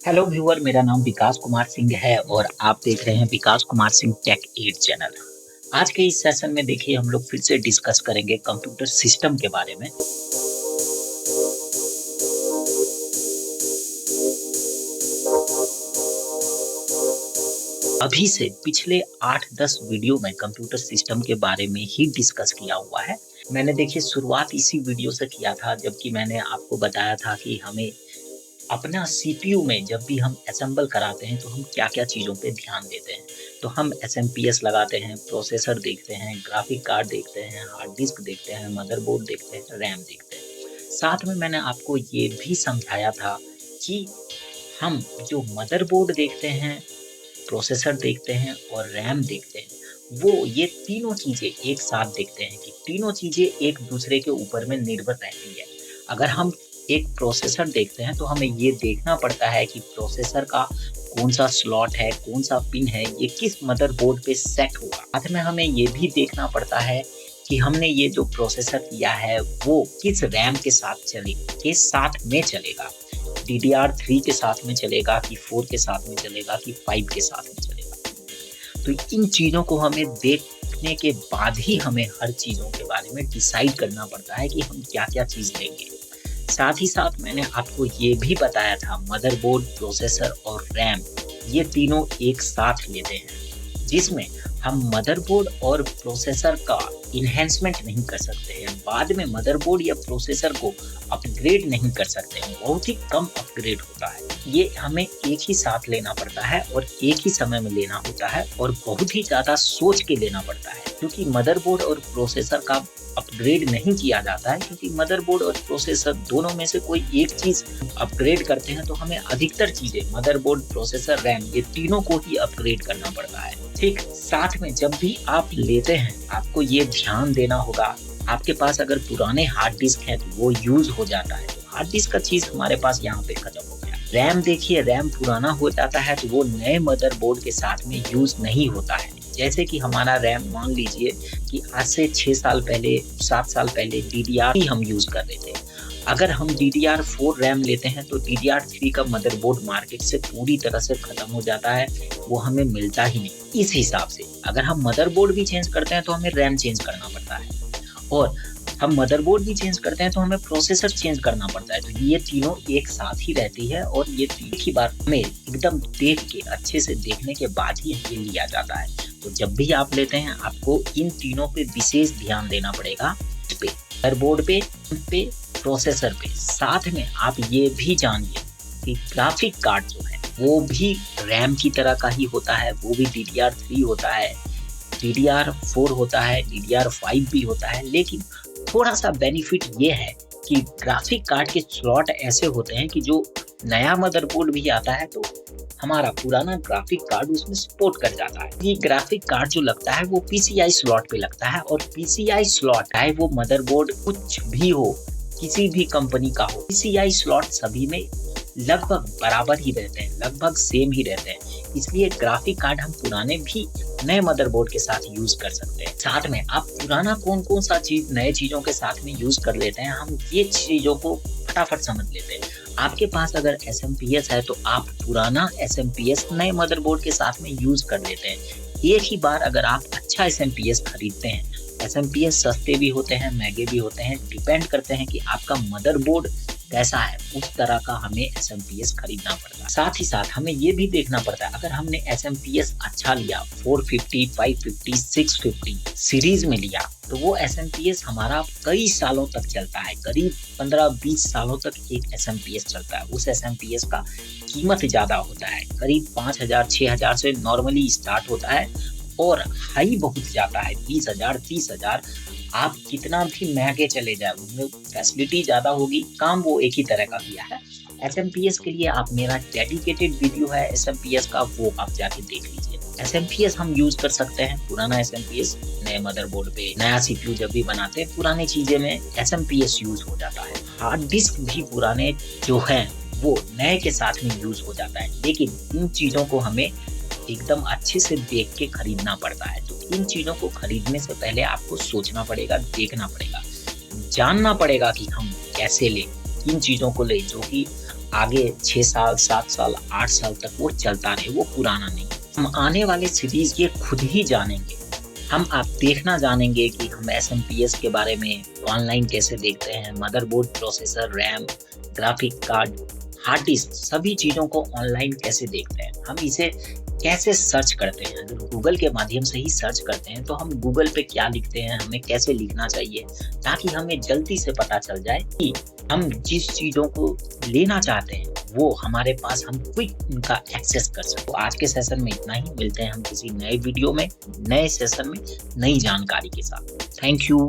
Hello viewer, मेरा नाम विकास कुमार सिंह है और आप देख रहे हैं विकास कुमार सिंह टेक 8 चैनल। आज के इस सेशन में देखिए हम लोग फिर से डिस्कस करेंगे कंप्यूटर सिस्टम के बारे में। अभी से पिछले 8-10 वीडियो में कंप्यूटर सिस्टम के बारे में ही डिस्कस किया हुआ है। मैंने देखिए शुरुआत इसी वीडियो से किया था, जबकि मैंने आपको बताया था कि हमें अपना सीपीयू में जब भी हम असेंबल कराते हैं तो हम क्या-क्या चीज़ों पे ध्यान देते हैं। तो हम एसएमपीएस लगाते हैं, प्रोसेसर देखते हैं, ग्राफिक कार्ड देखते हैं, हार्ड डिस्क देखते हैं, मदरबोर्ड देखते हैं, रैम देखते हैं। साथ में मैंने आपको ये भी समझाया था कि हम जो मदरबोर्ड देखते हैं, प्रोसेसर देखते हैं और रैम देखते हैं, वो ये तीनों चीज़ें एक साथ देखते हैं कि तीनों चीज़ें एक दूसरे के ऊपर में निर्भर रहती है। अगर हम एक प्रोसेसर देखते हैं तो हमें ये देखना पड़ता है कि प्रोसेसर का कौन-सा स्लॉट है, कौन-सा पिन है, ये किस मदरबोर्ड पे सेट होगा। साथ में हमें ये भी देखना पड़ता है कि हमने ये जो प्रोसेसर लिया है वो किस रैम के साथ में चलेगा। DDR3 के साथ में चलेगा कि 4 के साथ में चलेगा कि 5 के साथ में चलेगा। तो इन चीज़ों को हमें देखने के बाद ही हमें हर चीज़ों के बारे में डिसाइड करना पड़ता है कि हम क्या-क्या चीज़ लेंगे। साथ ही साथ मैंने आपको ये भी बताया था मदरबोर्ड, प्रोसेसर और रैम ये तीनों एक साथ लेते हैं, जिसमें हम मदरबोर्ड और प्रोसेसर का इन्हेंसमेंट नहीं कर सकते हैं। बाद में मदरबोर्ड या प्रोसेसर को अपग्रेड नहीं कर सकते हैं, बहुत ही कम अपग्रेड होता है। ये हमें एक ही साथ लेना पड़ता है और एक ही समय में लेना होता है और बहुत ही ज़्यादा सोच के लेना पड़ता है, क्योंकि मदरबोर्ड और प्रोसेसर का अपग्रेड नहीं किया जाता है, क्योंकि मदरबोर्ड और प्रोसेसर दोनों में से कोई एक चीज़ अपग्रेड करते हैं तो हमें अधिकतर चीज़ें मदरबोर्ड, प्रोसेसर, रैम ये तीनों को ही अपग्रेड करना पड़ता है। ठीक साथ में जब भी आप लेते हैं आपको ये ध्यान देना होगा, आपके पास अगर पुराने हार्ड डिस्क हैं तो वो यूज़ हो जाता है, तो हार्ड डिस्क का चीज़ हमारे पास यहाँ पे खत्म हो गया। रैम देखिए, रैम पुराना हो जाता है तो वो नए मदरबोर्ड के साथ में यूज़ नहीं होता है। जैसे कि हमारा रैम मान लीजिए कि आज से 6 साल पहले, 7 साल पहले DDR ही हम यूज़ कर रहे थे। अगर हम DDR4 रैम लेते हैं तो DDR3 का मदरबोर्ड मार्केट से पूरी तरह से खत्म हो जाता है, वो हमें मिलता ही नहीं। इस हिसाब से अगर हम मदरबोर्ड भी चेंज करते हैं तो हमें रैम चेंज करना पड़ता है और हम मदरबोर्ड भी चेंज करते हैं तो हमें प्रोसेसर चेंज करना पड़ता है। तो ये तीनों एक साथ ही रहती है और ये एक ही बार हमें एकदम देख के अच्छे से देखने के बाद ही ये लिया जाता है। तो जब भी आप लेते हैं आपको इन तीनों पे विशेष ध्यान देना पड़ेगा, मदरबोर्ड पे, प्रोसेसर पे। साथ में आप ये भी जानिए कि ग्राफिक कार्ड जो है वो भी रैम की तरह का ही होता है, वो भी DDR3 होता है, DDR4 होता है, DDR5 भी होता है, लेकिन थोड़ा-सा बेनिफिट ये है कि ग्राफिक कार्ड के स्लॉट ऐसे होते हैं कि जो नया मदरबोर्ड भी आता है तो हमारा पुराना ग्राफिक कार्ड उसमें सपोर्ट कर जाता है। ये ग्राफिक कार्ड जो लगता है वो PCI स्लॉट पे लगता है और PCI स्लॉट चाहे वो मदरबोर्ड कुछ भी हो, किसी भी कंपनी का हो, PCI स्लॉट सभी में लगभग बराबर ही रहते हैं, लगभग सेम ही रहते हैं। इसलिए ग्राफिक कार्ड हम पुराने भी नए मदरबोर्ड के साथ यूज कर सकते हैं। साथ में आप पुराना कौन-कौन सा चीज नए चीजों के साथ में यूज कर लेते हैं, हम ये चीजों को फटाफट समझ लेते हैं। आपके पास अगर SMPS है तो आप पुराना SMPS नए मदरबोर्ड के साथ में यूज कर लेते हैं। एक ही बार अगर आप अच्छा SMPS खरीदते हैं, SMPS सस्ते भी होते हैं, महंगे भी होते हैं, डिपेंड करते हैं कि आपका मदरबोर्ड कैसा है, उस तरह का हमें SMPS खरीदना पड़ता है। साथ ही साथ हमें ये भी देखना पड़ता है, अगर हमने SMPS अच्छा लिया 450, 550, 650 सीरीज में लिया तो वो SMPS हमारा कई सालों तक चलता है, करीब 15-20 सालों तक एक SMPS चलता है। उस SMPS का कीमत ज़्यादा होता है, करीब 5,000-6,000 से नॉर्मली स्टार्ट होता है और हाई बहुत जाता है 20,000, 30,000। आप कितना भी महंगे चले जाए उनमें फैसिलिटी ज़्यादा होगी, काम वो एक ही तरह का किया है। SMPS के लिए आप मेरा डेडिकेटेड वीडियो है SMPS का, वो आप जाके देख लीजिए। SMPS हम यूज़ कर सकते हैं, पुराना SMPS नए मदरबोर्ड पे, नया CPU जब भी बनाते हैं पुरानी चीज़ें में SMPS यूज़ हो जाता है। हार्ड डिस्क भी पुराने जो हैं वो नए के साथ में यूज़ हो जाता है, लेकिन इन चीज़ों को हमें एकदम अच्छे से देख के खरीदना पड़ता है। तो इन चीज़ों को खरीदने से पहले आपको सोचना पड़ेगा, देखना पड़ेगा, जानना पड़ेगा कि हम कैसे लें, किन चीज़ों को लें जो कि आगे 6 साल, 7 साल, 8 साल तक वो चलता रहे, वो पुराना नहीं। हम आने वाले सीरीज़ ये खुद ही जानेंगे। हम आप देखना जानेंगे कि हम एसएमपीएस के बारे में ऑनलाइन कैसे देखते हैं, motherboard, processor, RAM, graphic card, hard disk सभी चीज़ों को ऑनलाइन कैसे देखते हैं। हम इसे कैसे सर्च करते हैं, अगर गूगल के माध्यम से ही सर्च करते हैं तो हम गूगल पे क्या लिखते हैं, हमें कैसे लिखना चाहिए ताकि हमें जल्दी से पता चल जाए कि हम जिस चीज़ों को लेना चाहते हैं वो हमारे पास, हम क्विक उनका एक्सेस कर सकें। तो आज के सेशन में इतना ही, मिलते हैं हम किसी नए वीडियो में, नए सेशन में, नई जानकारी के साथ। Thank you.